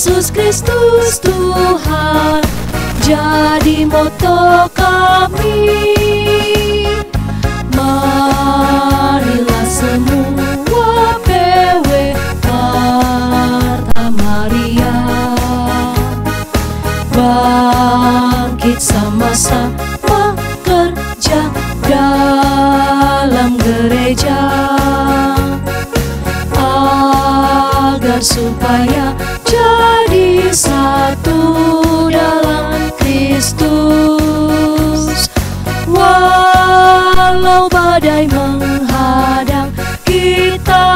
Yesus Kristus Tuhan jadi moto kami. Marilah semua PW Marta Maria bangkit sama-sama kerja dalam gereja, agar supaya jadi satu dalam Kristus. Walau badai menghadang, kita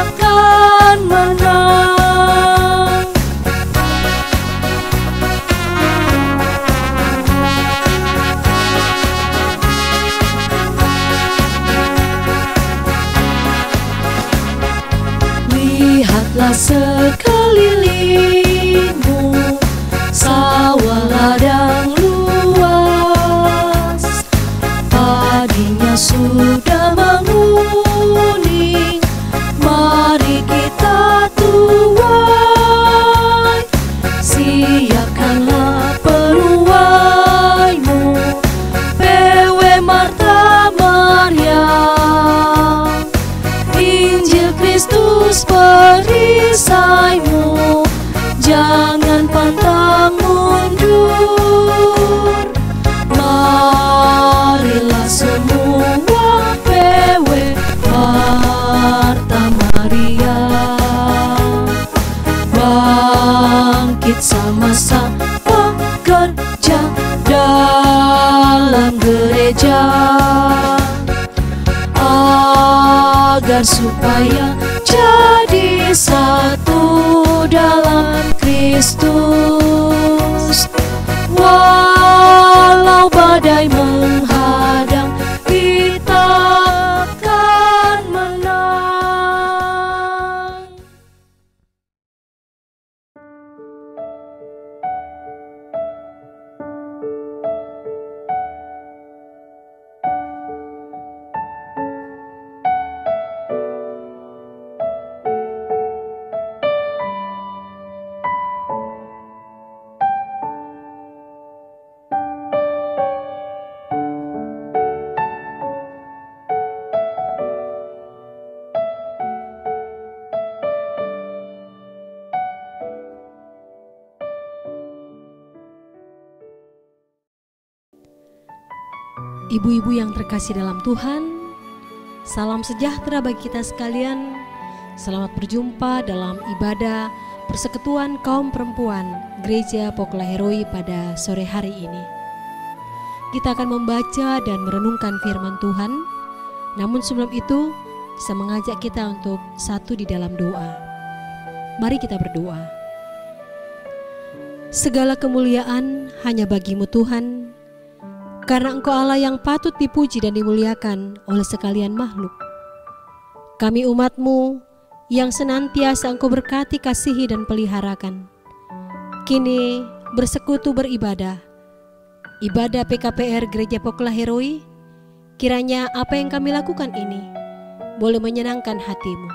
akan menang. Lihatlah sekelilingmu, sawah ladang luas, padinya sudah menguning. Mari kita tuai, siapkanlah penuaimu, PW Marta Maria. Injil Kristus perisaimu, jangan pantang mundur. Marilah semua PW Marta Maria bangkit sama-sama kerja dalam gereja, agar supaya jadi satu dalam Kristus. Walau badai menghadang, kita akan menang. Ibu-ibu yang terkasih dalam Tuhan, salam sejahtera bagi kita sekalian. Selamat berjumpa dalam ibadah Persekutuan Kaum Perempuan Gereja Poklaheroi pada sore hari ini. Kita akan membaca dan merenungkan firman Tuhan. Namun sebelum itu, saya mengajak kita untuk satu di dalam doa. Mari kita berdoa. Segala kemuliaan hanya bagi-Mu Tuhan, karena Engkau Allah yang patut dipuji dan dimuliakan oleh sekalian makhluk. Kami umat-Mu yang senantiasa Engkau berkati, kasihi dan peliharakan, kini bersekutu beribadah, ibadah PKPR Gereja Poklaheroi. Kiranya apa yang kami lakukan ini boleh menyenangkan hati-Mu.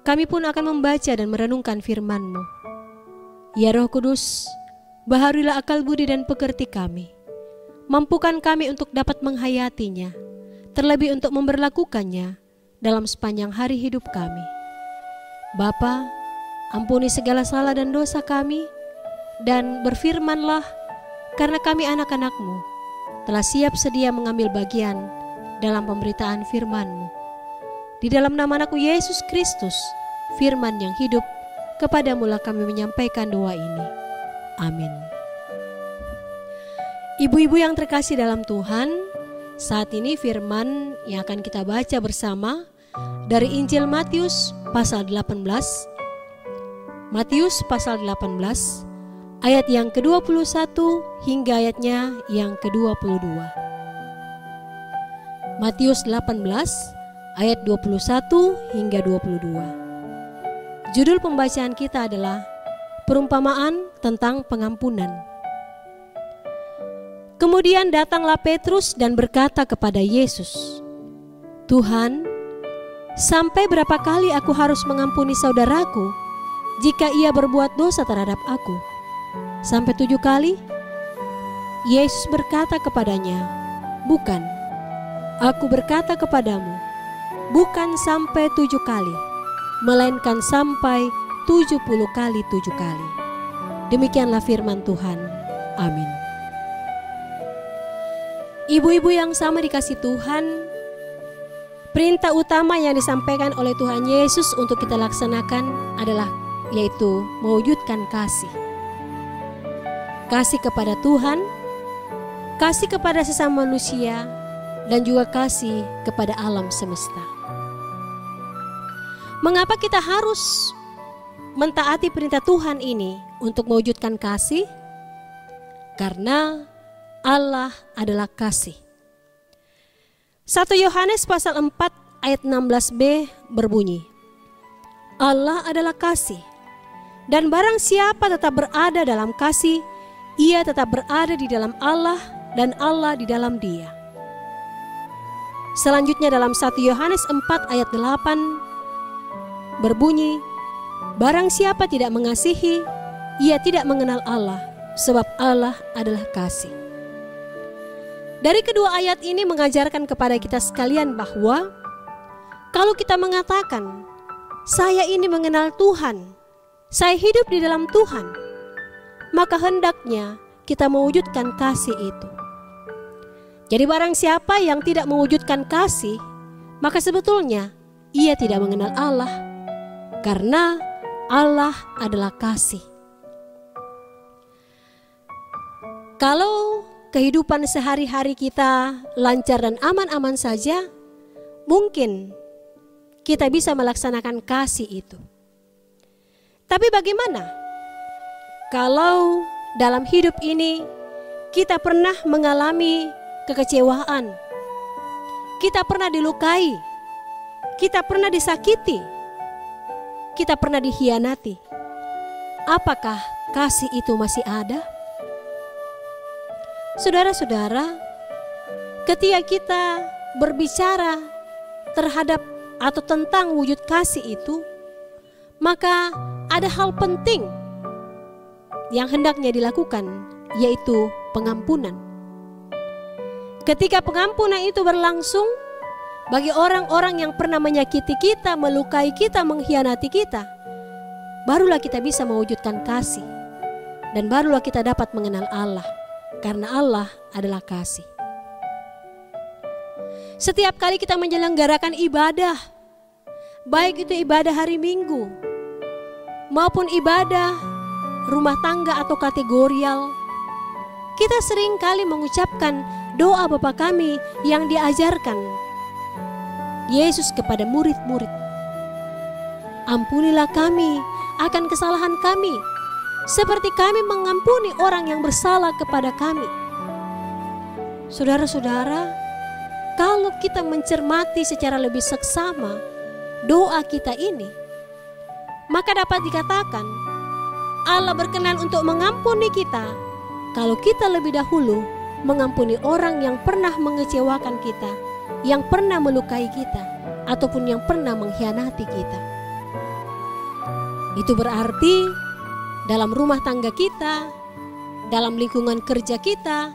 Kami pun akan membaca dan merenungkan firman-Mu. Ya Roh Kudus, baharuilah akal budi dan pekerti kami. Mampukan kami untuk dapat menghayatinya, terlebih untuk memberlakukannya dalam sepanjang hari hidup kami. Bapa, ampuni segala salah dan dosa kami, dan berfirmanlah, karena kami anak-anak-Mu telah siap sedia mengambil bagian dalam pemberitaan firman-Mu. Di dalam nama Anakmu Yesus Kristus, firman yang hidup, kepadamu-lah kami menyampaikan doa ini. Amin. Ibu-ibu yang terkasih dalam Tuhan, saat ini firman yang akan kita baca bersama dari Injil Matius pasal 18. Matius pasal 18 ayat yang ke-21 hingga ayatnya yang ke-22. Matius 18 ayat 21 hingga 22. Judul pembacaan kita adalah Perumpamaan tentang Pengampunan. Kemudian datanglah Petrus dan berkata kepada Yesus, "Tuhan, sampai berapa kali aku harus mengampuni saudaraku jika ia berbuat dosa terhadap aku? Sampai 7 kali? Yesus berkata kepadanya, bukan. Aku berkata kepadamu, bukan sampai 7 kali, melainkan sampai 70 kali 7 kali. Demikianlah firman Tuhan. Amin. Ibu-ibu yang sama dikasih Tuhan, perintah utama yang disampaikan oleh Tuhan Yesus untuk kita laksanakan adalah yaitu mewujudkan kasih. Kasih kepada Tuhan, kasih kepada sesama manusia, dan juga kasih kepada alam semesta. Mengapa kita harus mentaati perintah Tuhan ini untuk mewujudkan kasih? Karena Allah adalah kasih. 1 Yohanes pasal 4 ayat 16b berbunyi, Allah adalah kasih, dan barang siapa tetap berada dalam kasih, ia tetap berada di dalam Allah dan Allah di dalam dia. Selanjutnya dalam 1 Yohanes 4 ayat 8 berbunyi, barang siapa tidak mengasihi, ia tidak mengenal Allah, sebab Allah adalah kasih. Dari kedua ayat ini mengajarkan kepada kita sekalian bahwa kalau kita mengatakan, saya ini mengenal Tuhan, saya hidup di dalam Tuhan, maka hendaknya kita mewujudkan kasih itu. Jadi barang siapa yang tidak mewujudkan kasih, maka sebetulnya ia tidak mengenal Allah, karena Allah adalah kasih. Kalau kehidupan sehari-hari kita lancar dan aman-aman saja, mungkin kita bisa melaksanakan kasih itu. Tapi bagaimana kalau dalam hidup ini kita pernah mengalami kekecewaan, kita pernah dilukai, kita pernah disakiti, kita pernah dikhianati? Apakah kasih itu masih ada? Saudara-saudara, ketika kita berbicara terhadap atau tentang wujud kasih itu, maka ada hal penting yang hendaknya dilakukan, yaitu pengampunan. Ketika pengampunan itu berlangsung, bagi orang-orang yang pernah menyakiti kita, melukai kita, mengkhianati kita, barulah kita bisa mewujudkan kasih, dan barulah kita dapat mengenal Allah, karena Allah adalah kasih. Setiap kali kita menyelenggarakan ibadah, baik itu ibadah hari Minggu maupun ibadah rumah tangga atau kategorial, kita sering kali mengucapkan doa Bapa kami yang diajarkan Yesus kepada murid-murid. Ampunilah kami akan kesalahan kami, seperti kami mengampuni orang yang bersalah kepada kami. Saudara-saudara, kalau kita mencermati secara lebih seksama doa kita ini, maka dapat dikatakan Allah berkenan untuk mengampuni kita kalau kita lebih dahulu mengampuni orang yang pernah mengecewakan kita, yang pernah melukai kita, ataupun yang pernah mengkhianati kita. Itu berarti dalam rumah tangga kita, dalam lingkungan kerja kita,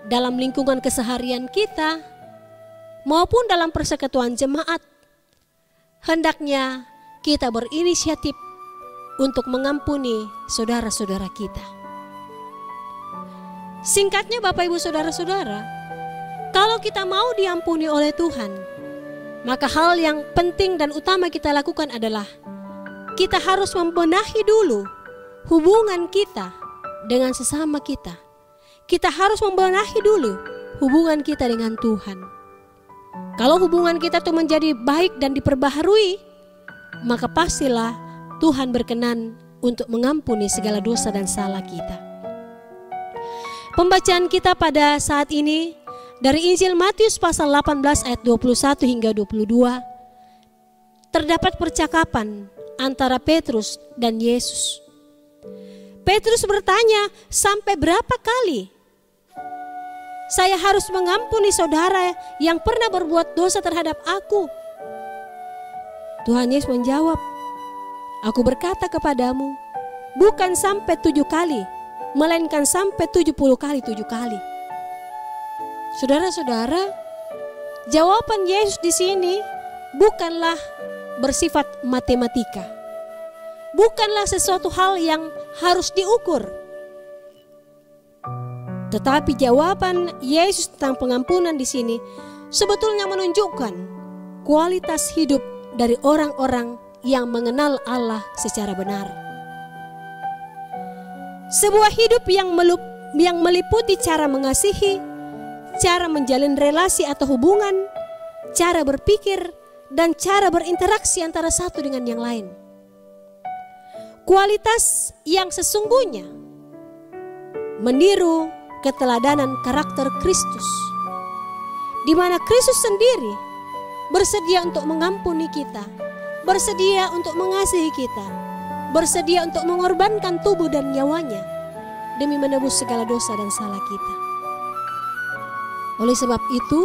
dalam lingkungan keseharian kita, maupun dalam persekutuan jemaat, hendaknya kita berinisiatif untuk mengampuni saudara-saudara kita. Singkatnya Bapak Ibu Saudara-saudara, kalau kita mau diampuni oleh Tuhan, maka hal yang penting dan utama kita lakukan adalah kita harus membenahi dulu hubungan kita dengan sesama kita. Kita harus membenahi dulu hubungan kita dengan Tuhan. Kalau hubungan kita itu menjadi baik dan diperbaharui, maka pastilah Tuhan berkenan untuk mengampuni segala dosa dan salah kita. Pembacaan kita pada saat ini dari Injil Matius pasal 18 ayat 21 hingga 22. Terdapat percakapan antara Petrus dan Yesus. Petrus bertanya, sampai berapa kali saya harus mengampuni saudara yang pernah berbuat dosa terhadap aku? Tuhan Yesus menjawab, Aku berkata kepadamu, bukan sampai 7 kali, melainkan sampai 70 kali 7 kali. Saudara-saudara, jawaban Yesus di sini bukanlah bersifat matematika. Bukanlah sesuatu hal yang harus diukur. Tetapi jawaban Yesus tentang pengampunan di sini sebetulnya menunjukkan kualitas hidup dari orang-orang yang mengenal Allah secara benar. Sebuah hidup yang meliputi cara mengasihi, cara menjalin relasi atau hubungan, cara berpikir, dan cara berinteraksi antara satu dengan yang lain. Kualitas yang sesungguhnya meniru keteladanan karakter Kristus, di mana Kristus sendiri bersedia untuk mengampuni kita, bersedia untuk mengasihi kita, bersedia untuk mengorbankan tubuh dan nyawanya demi menebus segala dosa dan salah kita. Oleh sebab itu,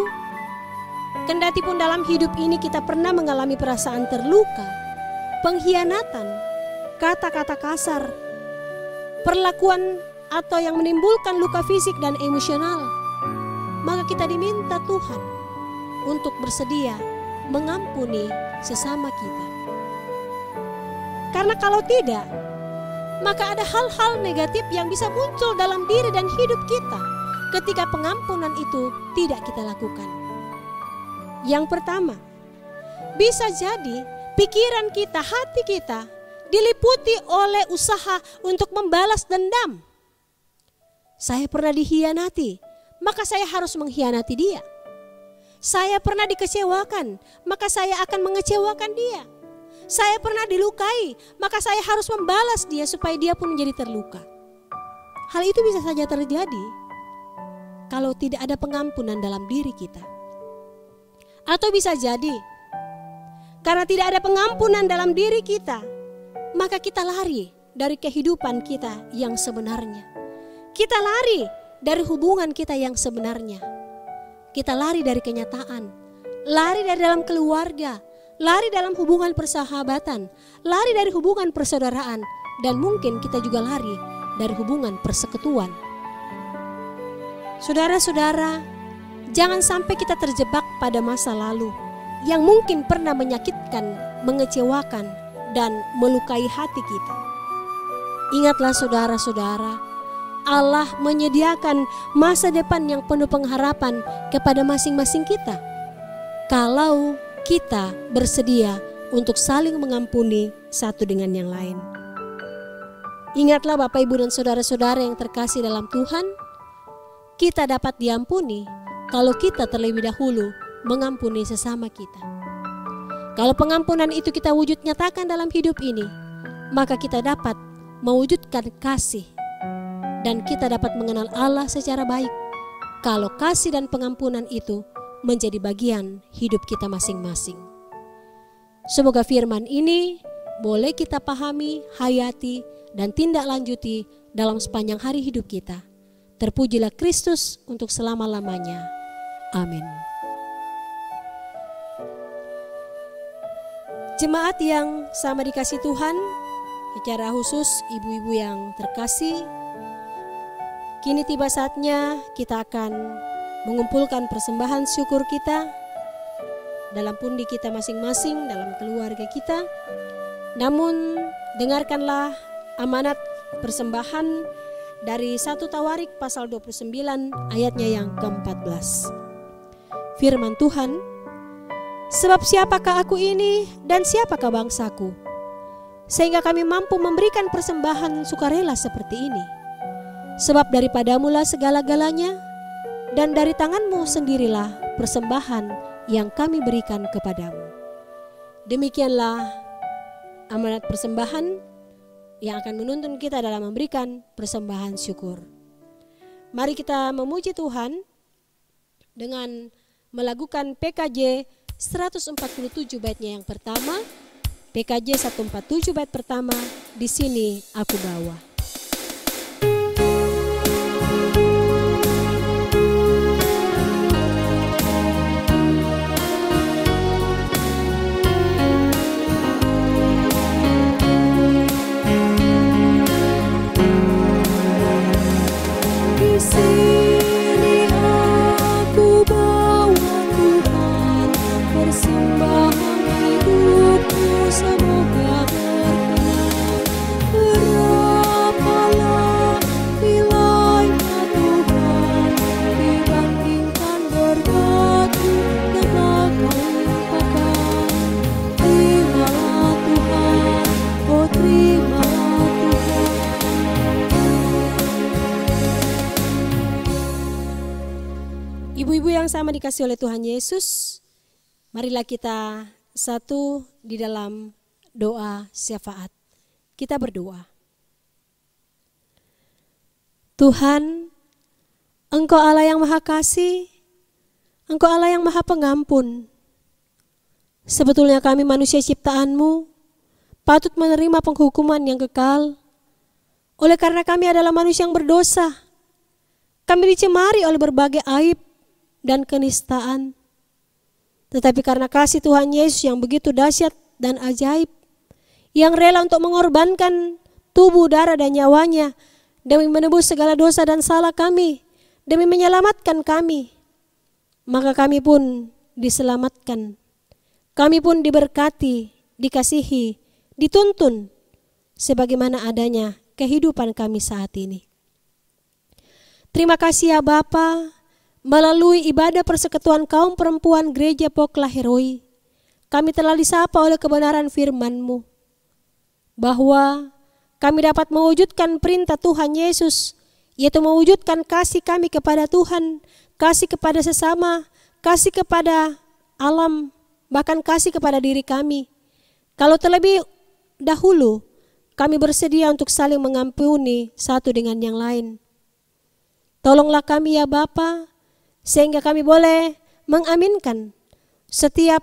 kendati pun dalam hidup ini kita pernah mengalami perasaan terluka, pengkhianatan, kata-kata kasar, perlakuan atau yang menimbulkan luka fisik dan emosional, maka kita diminta Tuhan untuk bersedia mengampuni sesama kita. Karena kalau tidak, maka ada hal-hal negatif yang bisa muncul dalam diri dan hidup kita ketika pengampunan itu tidak kita lakukan. Yang pertama, bisa jadi pikiran kita, hati kita diliputi oleh usaha untuk membalas dendam. Saya pernah dikhianati, maka saya harus mengkhianati dia. Saya pernah dikecewakan, maka saya akan mengecewakan dia. Saya pernah dilukai, maka saya harus membalas dia supaya dia pun menjadi terluka. Hal itu bisa saja terjadi kalau tidak ada pengampunan dalam diri kita. Atau bisa jadi karena tidak ada pengampunan dalam diri kita, maka kita lari dari kehidupan kita yang sebenarnya. Kita lari dari hubungan kita yang sebenarnya. Kita lari dari kenyataan, lari dari dalam keluarga, lari dalam hubungan persahabatan, lari dari hubungan persaudaraan, dan mungkin kita juga lari dari hubungan persekutuan. Saudara-saudara, jangan sampai kita terjebak pada masa lalu yang mungkin pernah menyakitkan, mengecewakan, dan melukai hati kita. Ingatlah saudara-saudara, Allah menyediakan masa depan yang penuh pengharapan kepada masing-masing kita, kalau kita bersedia untuk saling mengampuni satu dengan yang lain. Ingatlah Bapak, Ibu, dan saudara-saudara yang terkasih dalam Tuhan, kita dapat diampuni kalau kita terlebih dahulu mengampuni sesama kita. Kalau pengampunan itu kita wujud nyatakan dalam hidup ini, maka kita dapat mewujudkan kasih, dan kita dapat mengenal Allah secara baik kalau kasih dan pengampunan itu menjadi bagian hidup kita masing-masing. Semoga firman ini boleh kita pahami, hayati, dan tindak lanjuti dalam sepanjang hari hidup kita. Terpujilah Kristus untuk selama-lamanya. Amin. Jemaat yang sama dikasih Tuhan, secara khusus ibu-ibu yang terkasih, kini tiba saatnya kita akan mengumpulkan persembahan syukur kita dalam pundi kita masing-masing, dalam keluarga kita. Namun dengarkanlah amanat persembahan dari 1 Tawarik pasal 29 ayatnya yang ke-14. Firman Tuhan, sebab siapakah aku ini dan siapakah bangsaku, sehingga kami mampu memberikan persembahan sukarela seperti ini. Sebab daripadamulah segala-galanya, dan dari tanganmu sendirilah persembahan yang kami berikan kepadamu. Demikianlah amanat persembahan yang akan menuntun kita dalam memberikan persembahan syukur. Mari kita memuji Tuhan dengan melakukan PKJ 147 baitnya yang pertama. PKJ 147 bait pertama, di sini aku bawa. Ibu-ibu yang sama dikasih oleh Tuhan Yesus, marilah kita satu di dalam doa syafaat. Kita berdoa. Tuhan, Engkau Allah yang Maha Kasih, Engkau Allah yang Maha Pengampun. Sebetulnya kami manusia ciptaan-Mu patut menerima penghukuman yang kekal. Oleh karena kami adalah manusia yang berdosa, kami dicemari oleh berbagai aib dan kenistaan. Tetapi karena kasih Tuhan Yesus yang begitu dahsyat dan ajaib, yang rela untuk mengorbankan tubuh, darah, dan nyawanya demi menebus segala dosa dan salah kami, demi menyelamatkan kami, maka kami pun diselamatkan. Kami pun diberkati, dikasihi, dituntun sebagaimana adanya kehidupan kami saat ini. Terima kasih ya Bapa, melalui ibadah persekutuan kaum perempuan Gereja Pokla Heroi, kami telah disapa oleh kebenaran firman-Mu, bahwa kami dapat mewujudkan perintah Tuhan Yesus, yaitu mewujudkan kasih kami kepada Tuhan, kasih kepada sesama, kasih kepada alam, bahkan kasih kepada diri kami. Kalau terlebih dahulu kami bersedia untuk saling mengampuni satu dengan yang lain. Tolonglah kami ya Bapa, sehingga kami boleh mengaminkan setiap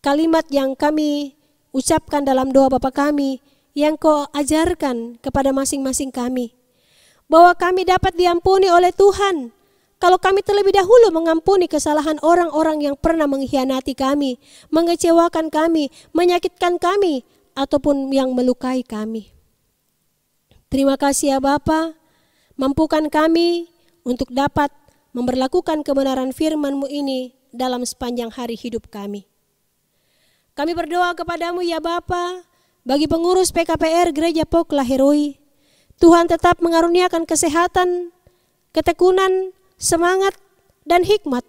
kalimat yang kami ucapkan dalam doa Bapa kami yang Kau ajarkan kepada masing-masing kami. Bahwa kami dapat diampuni oleh Tuhan kalau kami terlebih dahulu mengampuni kesalahan orang-orang yang pernah mengkhianati kami, mengecewakan kami, menyakitkan kami, ataupun yang melukai kami. Terima kasih ya Bapa, mampukan kami untuk dapat memberlakukan kebenaran firman-Mu ini dalam sepanjang hari hidup kami. Kami berdoa kepadamu ya Bapa, bagi pengurus PKPR Gereja Pokla Heroi, Tuhan tetap mengaruniakan kesehatan, ketekunan, semangat, dan hikmat,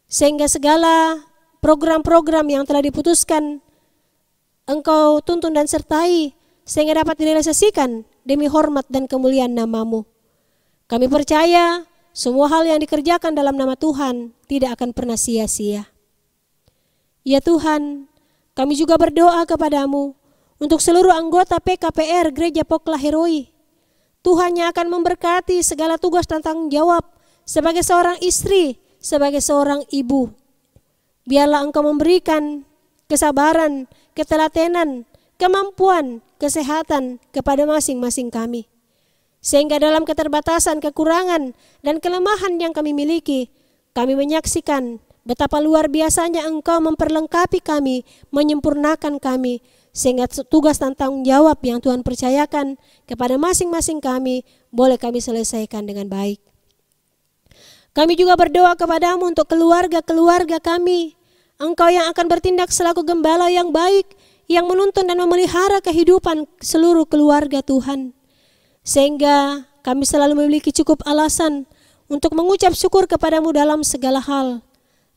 sehingga segala program-program yang telah diputuskan Engkau tuntun dan sertai, sehingga dapat direalisasikan demi hormat dan kemuliaan nama-Mu. Kami percaya semua hal yang dikerjakan dalam nama Tuhan tidak akan pernah sia-sia. Ya Tuhan, kami juga berdoa kepadamu untuk seluruh anggota PKPR Gereja Pokla Heroi. Tuhan yang akan memberkati segala tugas dan tanggung jawab sebagai seorang istri, sebagai seorang ibu. Biarlah Engkau memberikan kesabaran, ketelatenan, kemampuan, kesehatan kepada masing-masing kami. Sehingga dalam keterbatasan, kekurangan, dan kelemahan yang kami miliki, kami menyaksikan betapa luar biasanya Engkau memperlengkapi kami, menyempurnakan kami, sehingga tugas dan tanggung jawab yang Tuhan percayakan kepada masing-masing kami, boleh kami selesaikan dengan baik. Kami juga berdoa kepadamu untuk keluarga-keluarga kami. Engkau yang akan bertindak selaku gembala yang baik, yang menuntun dan memelihara kehidupan seluruh keluarga Tuhan. Sehingga kami selalu memiliki cukup alasan untuk mengucap syukur kepadamu dalam segala hal.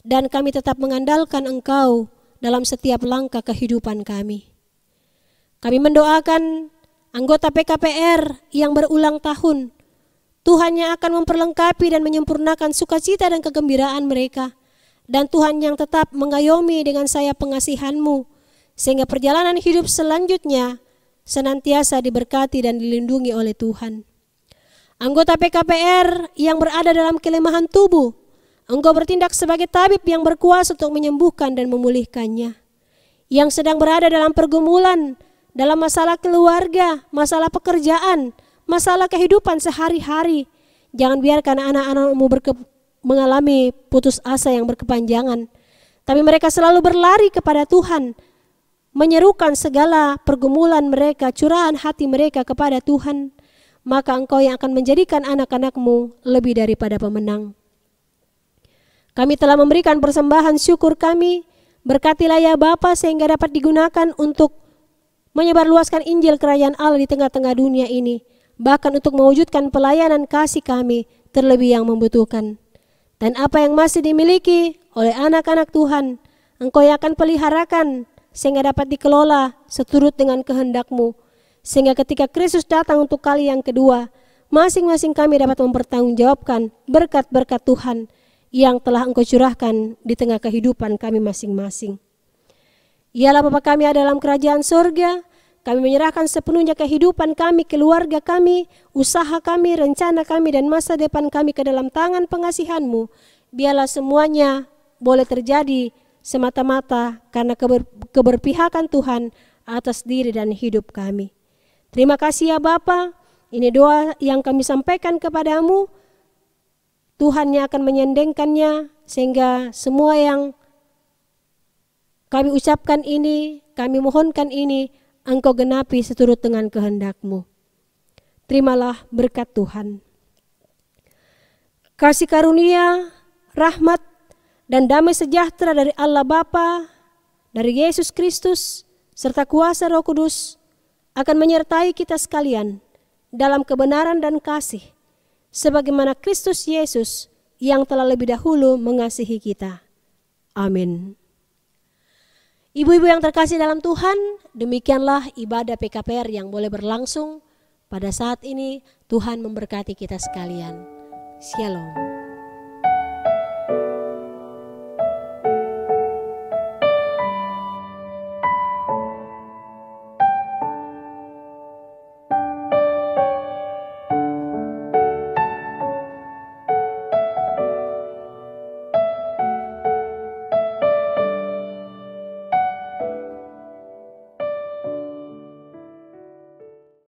Dan kami tetap mengandalkan Engkau dalam setiap langkah kehidupan kami. Kami mendoakan anggota PKPR yang berulang tahun. Tuhan yang akan memperlengkapi dan menyempurnakan sukacita dan kegembiraan mereka. Dan Tuhan yang tetap mengayomi dengan sayap pengasihan-Mu, sehingga perjalanan hidup selanjutnya senantiasa diberkati dan dilindungi oleh Tuhan. Anggota PKPR yang berada dalam kelemahan tubuh, Engkau bertindak sebagai tabib yang berkuasa untuk menyembuhkan dan memulihkannya. Yang sedang berada dalam pergumulan, dalam masalah keluarga, masalah pekerjaan, masalah kehidupan sehari-hari, jangan biarkan anak-anak-Mu mengalami putus asa yang berkepanjangan. Tapi mereka selalu berlari kepada Tuhan, menyerukan segala pergumulan mereka, curahan hati mereka kepada Tuhan. Maka Engkau yang akan menjadikan anak-anak-Mu lebih daripada pemenang. Kami telah memberikan persembahan syukur kami, berkatilah ya Bapa sehingga dapat digunakan untuk menyebarluaskan Injil Kerajaan Allah di tengah-tengah dunia ini, bahkan untuk mewujudkan pelayanan kasih kami terlebih yang membutuhkan. Dan apa yang masih dimiliki oleh anak-anak Tuhan, Engkau yang akan peliharakan sehingga dapat dikelola seturut dengan kehendak-Mu, sehingga ketika Kristus datang untuk kali yang kedua, masing-masing kami dapat mempertanggungjawabkan berkat-berkat Tuhan yang telah Engkau curahkan di tengah kehidupan kami masing-masing. Ialah Bapa kami ada dalam kerajaan sorga, kami menyerahkan sepenuhnya kehidupan kami, keluarga kami, usaha kami, rencana kami, dan masa depan kami ke dalam tangan pengasihan-Mu. Biarlah semuanya boleh terjadi semata-mata karena keberpihakan Tuhan atas diri dan hidup kami. Terima kasih ya Bapa, ini doa yang kami sampaikan kepadamu. Tuhan yang akan menyendengkannya sehingga semua yang kami ucapkan ini, kami mohonkan ini, Engkau genapi seturut dengan kehendak-Mu. Terimalah berkat Tuhan. Kasih karunia, rahmat, dan damai sejahtera dari Allah Bapa, dari Yesus Kristus, serta kuasa Roh Kudus akan menyertai kita sekalian dalam kebenaran dan kasih, sebagaimana Kristus Yesus yang telah lebih dahulu mengasihi kita. Amin. Ibu-ibu yang terkasih dalam Tuhan, demikianlah ibadah PKPR yang boleh berlangsung pada saat ini. Tuhan memberkati kita sekalian. Shalom.